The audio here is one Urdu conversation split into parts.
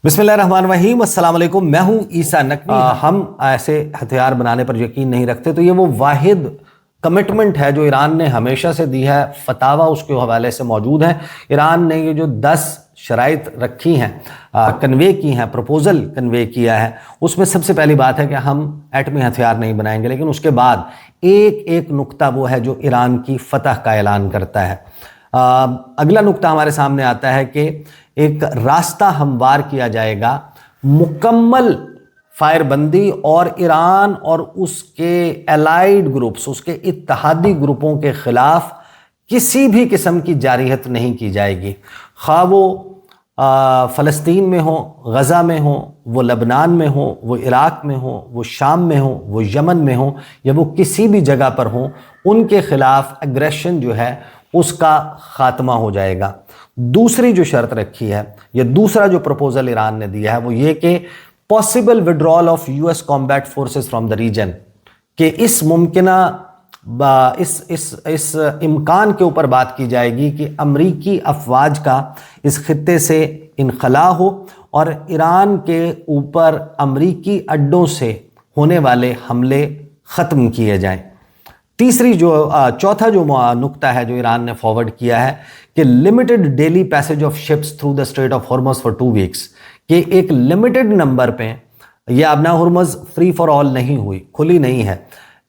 بسم اللہ الرحمن الرحیم، السلام علیکم، میں ہوں عیسیٰ نقوی۔ ہم ایسے ہتھیار بنانے پر یقین نہیں رکھتے، تو یہ وہ واحد کمٹمنٹ ہے جو ایران نے ہمیشہ سے دی ہے، فتاویٰ اس کے حوالے سے موجود ہیں۔ ایران نے یہ جو 10 شرائط رکھی ہیں، کنوے کی ہیں، پروپوزل کنوے کیا ہے، اس میں سب سے پہلی بات ہے کہ ہم ایٹمی ہتھیار نہیں بنائیں گے، لیکن اس کے بعد ایک ایک نقطہ وہ ہے جو ایران کی فتح کا اعلان کرتا ہے۔ اگلا نقطہ ہمارے سامنے آتا ہے کہ ایک راستہ ہموار کیا جائے گا، مکمل فائر بندی، اور ایران اور اس کے الائیڈ گروپس، اس کے اتحادی گروپوں کے خلاف کسی بھی قسم کی جارحیت نہیں کی جائے گی، خواہ وہ فلسطین میں ہوں، غزہ میں ہوں، وہ لبنان میں ہوں، وہ عراق میں ہوں، وہ شام میں ہوں، وہ یمن میں ہوں، یا وہ کسی بھی جگہ پر ہوں، ان کے خلاف اگریشن جو ہے اس کا خاتمہ ہو جائے گا۔ دوسری جو شرط رکھی ہے، یا دوسرا جو پروپوزل ایران نے دیا ہے، وہ یہ کہ possible withdrawal of US combat forces from the region, کہ اس ممکنہ اس امکان کے اوپر بات کی جائے گی کہ امریکی افواج کا اس خطے سے انخلا ہو اور ایران کے اوپر امریکی اڈوں سے ہونے والے حملے ختم کیے جائیں۔ چوتھا جو نقطہ ہے جو ایران نے فارورڈ کیا ہے کہ limited daily passage of ships through the strait of Hormuz for 2 weeks, کہ ایک لمیٹڈ نمبر پہ، یہ آبنا ہرمز فری فار آل نہیں ہوئی، کھلی نہیں ہے،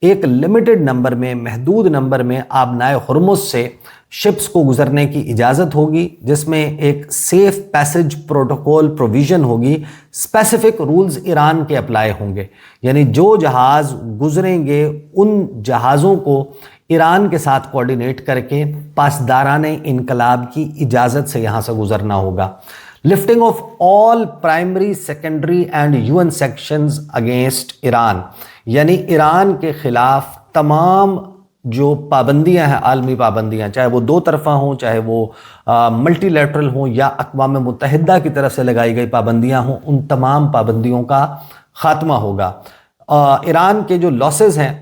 ایک لمیٹڈ نمبر میں، محدود نمبر میں آبنائے ہرمز سے شپس کو گزرنے کی اجازت ہوگی، جس میں ایک سیف پیسج پروٹوکول پروویژن ہوگی، اسپیسیفک رولز ایران کے اپلائی ہوں گے، یعنی جو جہاز گزریں گے ان جہازوں کو ایران کے ساتھ کوارڈینیٹ کر کے پاسداران انقلاب کی اجازت سے یہاں سے گزرنا ہوگا۔ Lifting of all primary, secondary and UN sections against Iran, یعنی ایران کے خلاف تمام جو پابندیاں ہیں، عالمی پابندیاں، چاہے وہ 2 طرفہ ہوں، چاہے وہ ملٹی لیٹرل ہوں، یا اقوام متحدہ کی طرف سے لگائی گئی پابندیاں ہوں، ان تمام پابندیوں کا خاتمہ ہوگا۔ ایران کے جو لاسز ہیں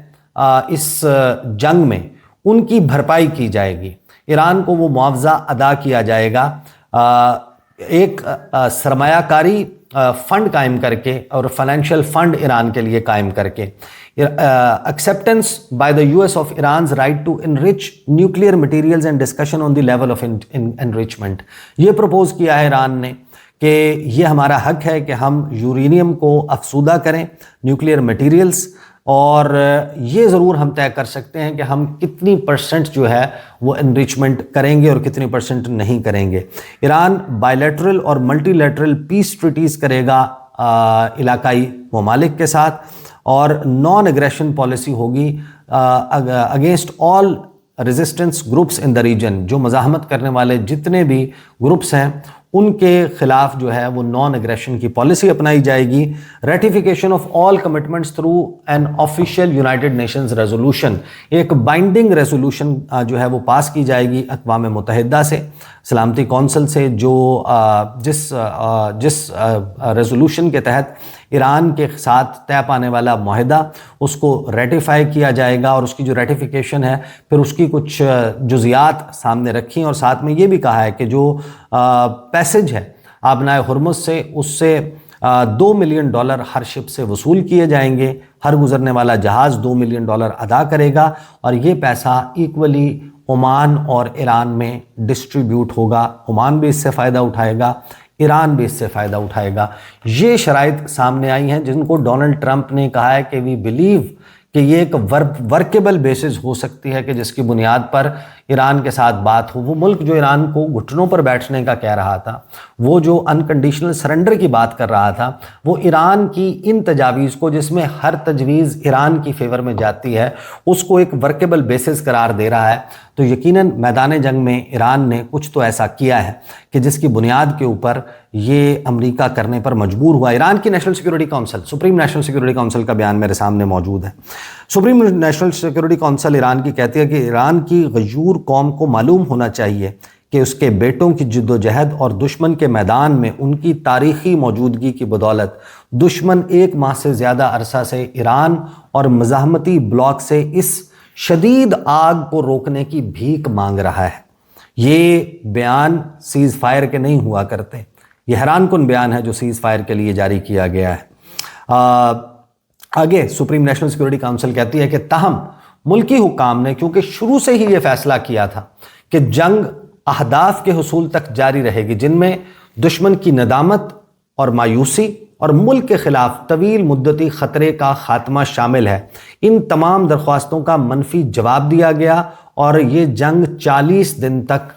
اس جنگ میں، ان کی بھرپائی کی جائے گی، ایران کو وہ معاوضہ ادا کیا جائے گا، ایک سرمایہ کاری فنڈ قائم کر کے، اور فائنینشیل فنڈ ایران کے لیے قائم کر کے، acceptance by the US of Iran's right to enrich nuclear materials and discussion on the level of enrichment۔ یہ پروپوز کیا ہے ایران نے کہ یہ ہمارا حق ہے کہ ہم یورینیم کو افزودہ کریں، نیوکلیئر مٹیریلز، اور یہ ضرور ہم طے کر سکتے ہیں کہ ہم کتنی % جو ہے وہ انریچمنٹ کریں گے اور کتنی % نہیں کریں گے۔ ایران بائی لیٹرل اور ملٹی لیٹرل پیس ٹریٹیز کرے گا علاقائی ممالک کے ساتھ، اور نان اگریشن پالیسی ہوگی against all resistance groups in the region, جو مزاحمت کرنے والے جتنے بھی گروپس ہیں ان کے خلاف جو ہے وہ نان اگریشن کی پالیسی اپنائی جائے گی۔ Ratification of all commitments through N official United nations resolution, ایک بائنڈنگ ریزولوشن جو ہے وہ پاس کی جائے گی اقوام متحدہ سے، سلامتی کونسل سے، جو جس ریزولوشن کے تحت ایران کے ساتھ طے پانے والا معاہدہ، اس کو ریٹیفائی کیا جائے گا، اور اس کی جو ریٹیفیکیشن ہے پھر اس کی کچھ جزیات سامنے رکھی، اور ساتھ میں یہ بھی کہا ہے کہ جو پیسج ہے آبنائے ہرمز سے، اس سے $2 ملین ہر شپ سے وصول کیے جائیں گے، ہر گزرنے والا جہاز $2 ملین ادا کرے گا، اور یہ پیسہ ایکولی عمان اور ایران میں ڈسٹریبیوٹ ہوگا، عمان بھی اس سے فائدہ اٹھائے گا، ایران بھی اس سے فائدہ اٹھائے گا۔ یہ شرائط سامنے آئی ہیں جن کو ڈونلڈ ٹرمپ نے کہا ہے کہ وی بلیو کہ یہ ایک ورکیبل بیسس ہو سکتی ہے، کہ جس کی بنیاد پر ایران کے ساتھ بات ہو۔ وہ ملک جو ایران کو گھٹنوں پر بیٹھنے کا کہہ رہا تھا، وہ جو انکنڈیشنل سرنڈر کی بات کر رہا تھا، وہ ایران کی ان تجاویز کو، جس میں ہر تجویز ایران کی فیور میں جاتی ہے، اس کو ایک ورکیبل بیسس قرار دے رہا ہے۔ تو یقیناً میدان جنگ میں ایران نے کچھ تو ایسا کیا ہے کہ جس کی بنیاد کے اوپر یہ امریکہ کرنے پر مجبور ہوا۔ ایران کی national security council, supreme national security council کا بیان میرے سامنے موجود ہے۔ Supreme national security council Iran کی کہتی ہے کہ ایران کی غیور قوم کو معلوم ہونا چاہیے کہ اس کے بیٹوں کی جد و جہد اور دشمن کے میدان میں ان کی تاریخی موجودگی کی بدولت دشمن 1 ماہ سے زیادہ عرصہ سے ایران اور مزاحمتی بلاک سے اس شدید آگ کو روکنے کی بھیک مانگ رہا ہے۔ یہ بیان سیز فائر کے نہیں ہوا کرتے، یہ حیران کن بیان ہے جو سیز فائر کے لیے جاری کیا گیا ہے۔ آگے سپریم نیشنل سیکورٹی کونسل کہتی ہے کہ تاہم ملکی حکام نے کیونکہ شروع سے ہی یہ فیصلہ کیا تھا کہ جنگ اہداف کے حصول تک جاری رہے گی، جن میں دشمن کی ندامت اور مایوسی اور ملک کے خلاف طویل مدتی خطرے کا خاتمہ شامل ہے، ان تمام درخواستوں کا منفی جواب دیا گیا اور یہ جنگ 40 دن تک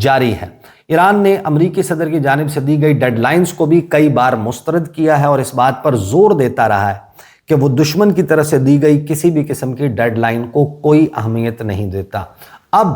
جاری ہے۔ ایران نے امریکی صدر کی جانب سے دی گئی ڈیڈ لائنز کو بھی کئی بار مسترد کیا ہے اور اس بات پر زور دیتا رہا ہے کہ وہ دشمن کی طرف سے دی گئی کسی بھی قسم کی ڈیڈ لائن کو کوئی اہمیت نہیں دیتا۔ اب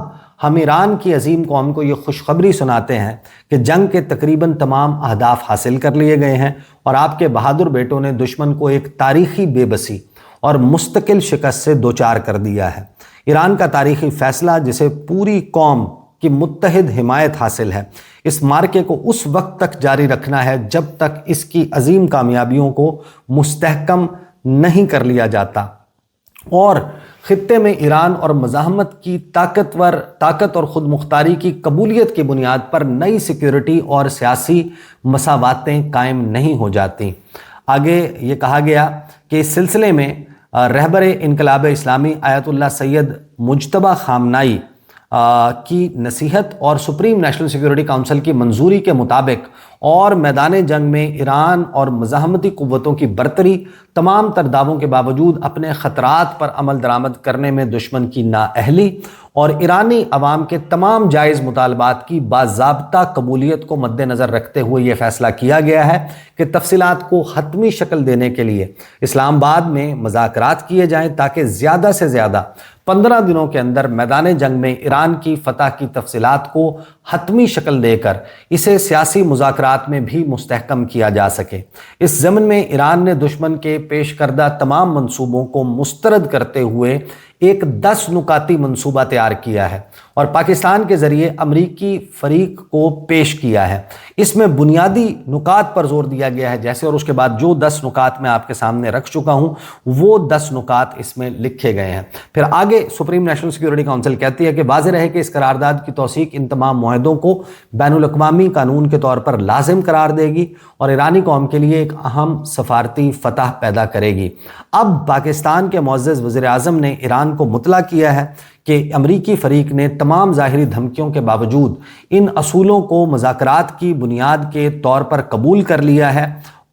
ہم ایران کی عظیم قوم کو یہ خوشخبری سناتے ہیں کہ جنگ کے تقریباً تمام اہداف حاصل کر لیے گئے ہیں اور آپ کے بہادر بیٹوں نے دشمن کو ایک تاریخی بے بسی اور مستقل شکست سے دوچار کر دیا ہے۔ ایران کا تاریخی فیصلہ جسے پوری قوم کی متحد حمایت حاصل ہے، اس مارکے کو اس وقت تک جاری رکھنا ہے جب تک اس کی عظیم کامیابیوں کو مستحکم نہیں کر لیا جاتا اور خطے میں ایران اور مزاحمت کی طاقت اور خود مختاری کی قبولیت کی بنیاد پر نئی سیکیورٹی اور سیاسی مساواتیں قائم نہیں ہو جاتی۔ آگے یہ کہا گیا کہ اس سلسلے میں رہبر انقلاب اسلامی آیت اللہ سید مجتبی خامنائی کی نصیحت اور سپریم نیشنل سیکورٹی کونسل کی منظوری کے مطابق اور میدان جنگ میں ایران اور مزاحمتی قوتوں کی برتری تمام تر دعووں کے باوجود اپنے خطرات پر عمل درآمد کرنے میں دشمن کی نااہلی اور ایرانی عوام کے تمام جائز مطالبات کی باضابطہ قبولیت کو مد نظر رکھتے ہوئے یہ فیصلہ کیا گیا ہے کہ تفصیلات کو حتمی شکل دینے کے لیے اسلام آباد میں مذاکرات کیے جائیں تاکہ زیادہ سے زیادہ 15 دنوں کے اندر میدان جنگ میں ایران کی فتح کی تفصیلات کو حتمی شکل دے کر اسے سیاسی مذاکرات میں بھی مستحکم کیا جا سکے۔ اس ضمن میں ایران نے دشمن کے پیش کردہ تمام منصوبوں کو مسترد کرتے ہوئے ایک 10 نکاتی منصوبہ تیار کیا ہے اور پاکستان کے ذریعے امریکی فریق کو پیش کیا ہے۔ اس میں بنیادی نکات پر زور دیا گیا ہے جیسے، اور اس کے بعد جو 10 نکات میں آپ کے سامنے رکھ چکا ہوں وہ 10 نکات اس میں لکھے گئے ہیں۔ پھر آگے سپریم نیشنل سیکورٹی کونسل کہتی ہے کہ واضح رہے کہ اس قرارداد کی توثیق ان تمام معاہدوں کو بین الاقوامی قانون کے طور پر لازم قرار دے گی اور ایرانی قوم کے لیے ایک اہم سفارتی فتح پیدا کرے گی۔ اب پاکستان کے معزز وزیر اعظم نے ایران کو مطلع کیا ہے کہ امریکی فریق نے تمام ظاہری دھمکیوں کے باوجود ان اصولوں کو مذاکرات کی بنیاد کے طور پر قبول کر لیا ہے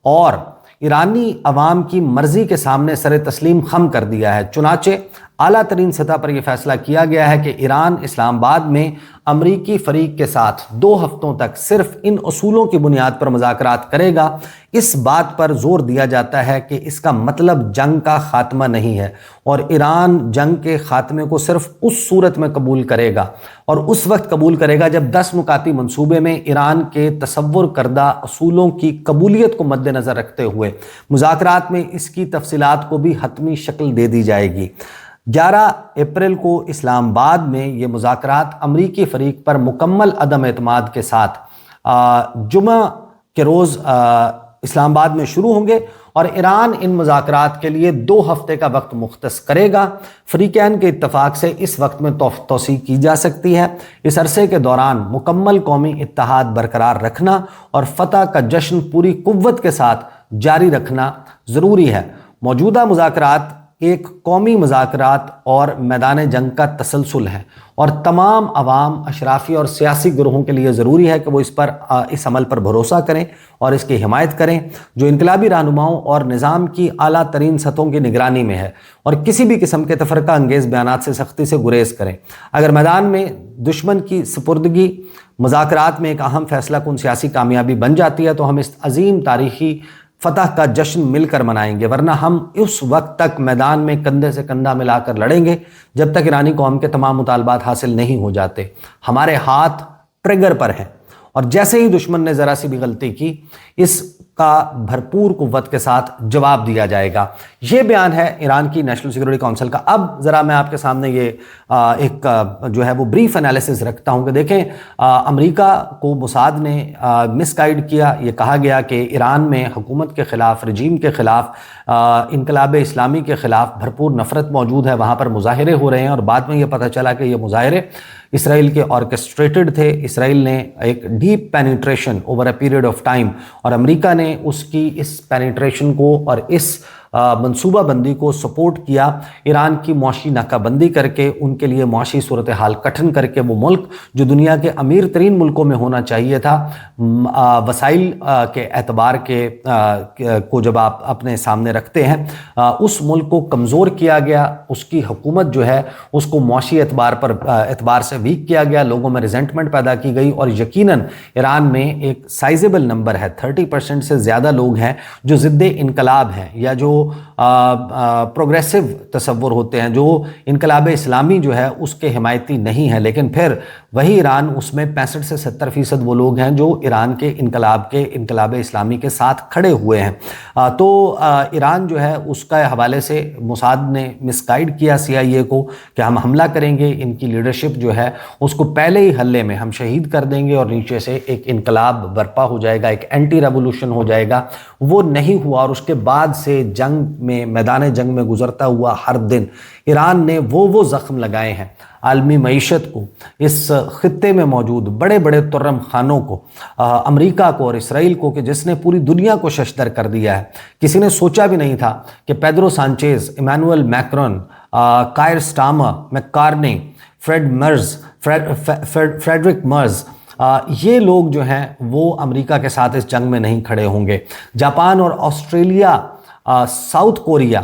اور ایرانی عوام کی مرضی کے سامنے سر تسلیم خم کر دیا ہے۔ چنانچہ اعلیٰ ترین سطح پر یہ فیصلہ کیا گیا ہے کہ ایران اسلام آباد میں امریکی فریق کے ساتھ 2 ہفتوں تک صرف ان اصولوں کی بنیاد پر مذاکرات کرے گا۔ اس بات پر زور دیا جاتا ہے کہ اس کا مطلب جنگ کا خاتمہ نہیں ہے اور ایران جنگ کے خاتمے کو صرف اس صورت میں قبول کرے گا اور اس وقت قبول کرے گا جب 10 نکاتی منصوبے میں ایران کے تصور کردہ اصولوں کی قبولیت کو مد نظر رکھتے ہوئے مذاکرات میں اس کی تفصیلات کو بھی حتمی شکل دے دی جائے گی۔ 11 اپریل کو اسلام آباد میں یہ مذاکرات امریکی فریق پر مکمل عدم اعتماد کے ساتھ جمعہ کے روز اسلام آباد میں شروع ہوں گے اور ایران ان مذاکرات کے لیے 2 ہفتے کا وقت مختص کرے گا۔ فریقین کے اتفاق سے اس وقت میں توسیع کی جا سکتی ہے۔ اس عرصے کے دوران مکمل قومی اتحاد برقرار رکھنا اور فتح کا جشن پوری قوت کے ساتھ جاری رکھنا ضروری ہے۔ موجودہ مذاکرات ایک قومی مذاکرات اور میدان جنگ کا تسلسل ہے اور تمام عوام، اشرافی اور سیاسی گروہوں کے لیے ضروری ہے کہ وہ اس عمل پر بھروسہ کریں اور اس کی حمایت کریں جو انقلابی رہنماؤں اور نظام کی اعلیٰ ترین سطحوں کی نگرانی میں ہے اور کسی بھی قسم کے تفرقہ انگیز بیانات سے سختی سے گریز کریں۔ اگر میدان میں دشمن کی سپردگی مذاکرات میں ایک اہم فیصلہ کن سیاسی کامیابی بن جاتی ہے تو ہم اس عظیم تاریخی فتح کا جشن مل کر منائیں گے، ورنہ ہم اس وقت تک میدان میں کندھے سے کندھا ملا کر لڑیں گے جب تک ایرانی قوم کے تمام مطالبات حاصل نہیں ہو جاتے۔ ہمارے ہاتھ ٹریگر پر ہیں اور جیسے ہی دشمن نے ذرا سی بھی غلطی کی اس کا بھرپور قوت کے ساتھ جواب دیا جائے گا۔ یہ بیان ہے ایران کی نیشنل سیکورٹی کونسل کا۔ اب ذرا میں آپ کے سامنے یہ ایک جو ہے وہ بریف انالیسز رکھتا ہوں کہ دیکھیں امریکہ کو موساد نے مس گائیڈ کیا۔ یہ کہا گیا کہ ایران میں حکومت کے خلاف، رجیم کے خلاف، انقلاب اسلامی کے خلاف بھرپور نفرت موجود ہے، وہاں پر مظاہرے ہو رہے ہیں اور بعد میں یہ پتہ چلا کہ یہ مظاہرے اسرائیل کے آرکسٹریٹڈ تھے. اسرائیل نے ایک deep penetration over a period of time اور امریکہ نے اس کی اس پینیٹریشن کو اور اس منصوبہ بندی کو سپورٹ کیا. ایران کی معاشی ناکہ بندی کر کے ان کے لیے معاشی صورتحال کٹھن کر کے وہ ملک جو دنیا کے امیر ترین ملکوں میں ہونا چاہیے تھا وسائل کے اعتبار کو جب آپ اپنے سامنے رکھتے ہیں اس ملک کو کمزور کیا گیا. اس کی حکومت جو ہے اس کو معاشی اعتبار سے ویک کیا گیا. لوگوں میں ریزنٹمنٹ پیدا کی گئی اور یقیناً ایران میں ایک سائزیبل نمبر ہے 30% سے زیادہ لوگ ہیں جو ضد انقلاب ہیں یا جو پروگریسو تصور ہوتے ہیں, جو انقلاب اسلامی جو ہے اس کے حمایتی نہیں ہیں. لیکن پھر وہی ایران اس میں 65 سے 70% وہ لوگ ہیں جو ایران کے انقلاب اسلامی کے ساتھ کھڑے ہوئے ہیں. تو ایران جو ہے اس کا حوالے سے موساد نے مس گائیڈ کیا CIA کو کہ ہم حملہ کریں گے, ان کی لیڈرشپ جو ہے اس کو پہلے ہی حلے میں ہم شہید کر دیں گے اور نیچے سے ایک انقلاب برپا ہو جائے گا, ایک اینٹی ریولوشن ہو جائے گا. وہ نہیں ہوا اور اس کے بعد سے میدان جنگ میں گزرتا ہوا ہر دن ایران نے وہ زخم لگائے ہیں عالمی معیشت کو, اس خطے میں موجود بڑے بڑے ترم خانوں کو, امریکہ کو اور اسرائیل کو, کہ جس نے پوری دنیا کو ششدر کر دیا ہے. کسی نے سوچا بھی نہیں تھا کہ Pedro Sanchez, Emmanuel Macron, Keir Starmer, Carney, Friedrich Merz, یہ لوگ جو ہیں وہ امریکہ کے ساتھ اس جنگ میں نہیں کھڑے ہوں گے. جاپان اور آسٹریلیا, ساؤتھ کوریا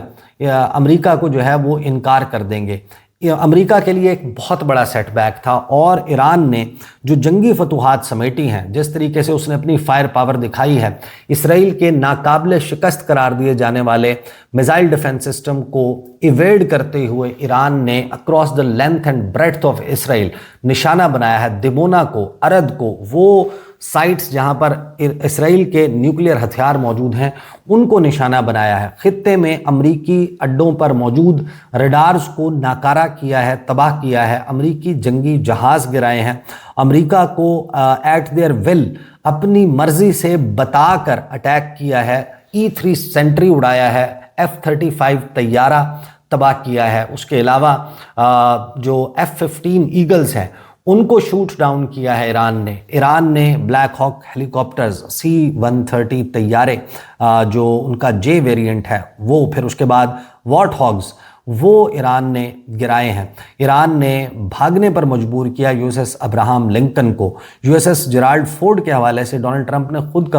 امریکہ کو جو ہے وہ انکار کر دیں گے. امریکہ کے لیے ایک بہت بڑا سیٹ بیک تھا اور ایران نے جو جنگی فتوحات سمیٹی ہیں, جس طریقے سے اس نے اپنی فائر پاور دکھائی ہے, اسرائیل کے ناقابل شکست قرار دیے جانے والے میزائل ڈیفنس سسٹم کو ایویڈ کرتے ہوئے ایران نے across the length and breadth of Israel نشانہ بنایا ہے. دیمونا کو, ارد کو, وہ سائٹس جہاں پر اسرائیل کے نیوکلیئر ہتھیار موجود ہیں ان کو نشانہ بنایا ہے. خطے میں امریکی اڈوں پر موجود ریڈارز کو ناکارہ کیا ہے, تباہ کیا ہے. امریکی جنگی جہاز گرائے ہیں. امریکہ کو ایٹ دیئر ول اپنی مرضی سے بتا کر اٹیک کیا ہے. E3 سینٹری اڑایا ہے, F-35 طیارہ تباہ کیا ہے. اس کے علاوہ جو F-15 ایگلز ہیں ان کو شوٹ ڈاؤن کیا ہے ایران نے بلیک ہاک ہیلی کاپٹرز, C-130 طیارے جو ان کا J ویریئنٹ ہے وہ, پھر اس کے بعد وارٹ ہاگز وہ ایران نے گرائے ہیں. ایران نے بھاگنے پر مجبور کیا USS ابراہم لنکن کو. USS جیرالڈ فورڈ کے حوالے سے ڈونلڈ ٹرمپ نے خود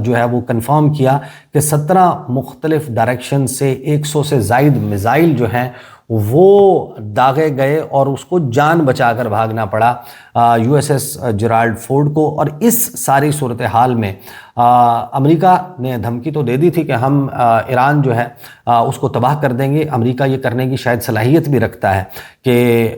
جو ہے وہ کنفرم کیا کہ 17 مختلف ڈائریکشن سے 100 سے زائد میزائل جو ہیں وہ داغے گئے اور اس کو جان بچا کر بھاگنا پڑا USS جیرالڈ فورڈ کو. اور اس ساری صورتحال میں امریکہ نے دھمکی تو دے دی تھی کہ ہم ایران جو ہے اس کو تباہ کر دیں گے. امریکہ یہ کرنے کی شاید صلاحیت بھی رکھتا ہے کہ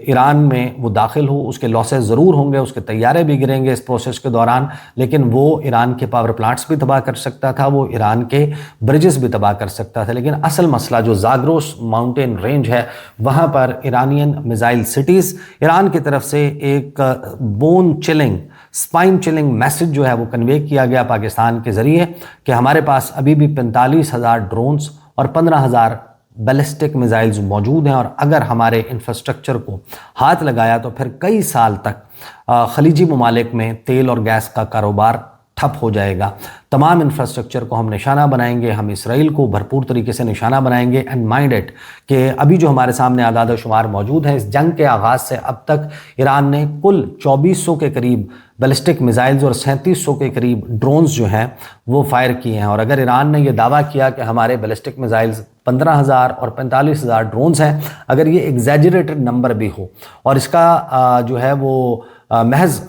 ایران میں وہ داخل ہو, اس کے لاسز ضرور ہوں گے, اس کے طیارے بھی گریں گے اس پروسیس کے دوران, لیکن وہ ایران کے پاور پلانٹس بھی تباہ کر سکتا تھا, وہ ایران کے برجز بھی تباہ کر سکتا تھا. لیکن اصل مسئلہ جو زاگروس ماؤنٹین رینج ہے وہاں پر ایرانین میزائل سٹیز, ایران کی طرف سے ایک بون چلنگ, سپائن چلنگ میسج جو ہے وہ کنوے کیا گیا پاکستان کے ذریعے کہ ہمارے پاس ابھی بھی 45,000 ڈرونز اور 15,000 بیلسٹک میزائلز موجود ہیں, اور اگر ہمارے انفراسٹرکچر کو ہاتھ لگایا تو پھر کئی سال تک خلیجی ممالک میں تیل اور گیس کا کاروبار ٹھپ ہو جائے گا. تمام انفراسٹرکچر کو ہم نشانہ بنائیں گے, ہم اسرائیل کو بھرپور طریقے سے نشانہ بنائیں گے. اینڈ مائنڈ اٹ کہ ابھی جو ہمارے سامنے اعداد و شمار موجود ہیں, اس جنگ کے آغاز سے اب تک ایران نے کل 2400 کے قریب بیلسٹک میزائلز اور 3700 کے قریب ڈرونز جو ہیں وہ فائر کیے ہیں. اور اگر ایران نے یہ دعویٰ کیا کہ ہمارے بیلسٹک میزائلز 15,000 اور 45,000 ڈرونز ہیں, اگر یہ ایگزیجریٹڈ نمبر بھی ہو اور اس کا جو ہے وہ محض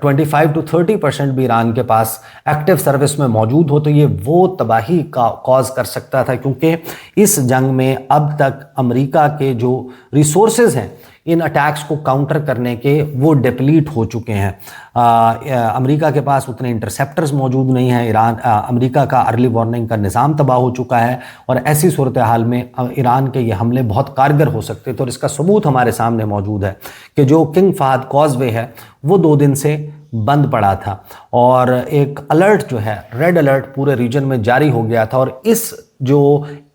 25 to 30% بھی ایران کے پاس ایکٹیو سروس میں موجود ہو, تو یہ وہ تباہی کا کاز کر سکتا تھا, کیونکہ اس جنگ میں اب تک امریکہ کے جو ریسورسز ہیں ان اٹیکس کو کاؤنٹر کرنے کے وہ ڈپلیٹ ہو چکے ہیں. امریکہ کے پاس اتنے انٹرسیپٹرز موجود نہیں ہیں. امریکہ کا ارلی وارننگ کا نظام تباہ ہو چکا ہے, اور ایسی صورتحال میں ایران کے یہ حملے بہت کارگر ہو سکتے. تو اس کا ثبوت ہمارے سامنے موجود ہے کہ جو کنگ فہد کاز وے ہے وہ 2 دن سے بند پڑا تھا, اور ایک الرٹ جو ہے ریڈ الرٹ پورے ریجن میں جاری ہو گیا تھا. اور اس جو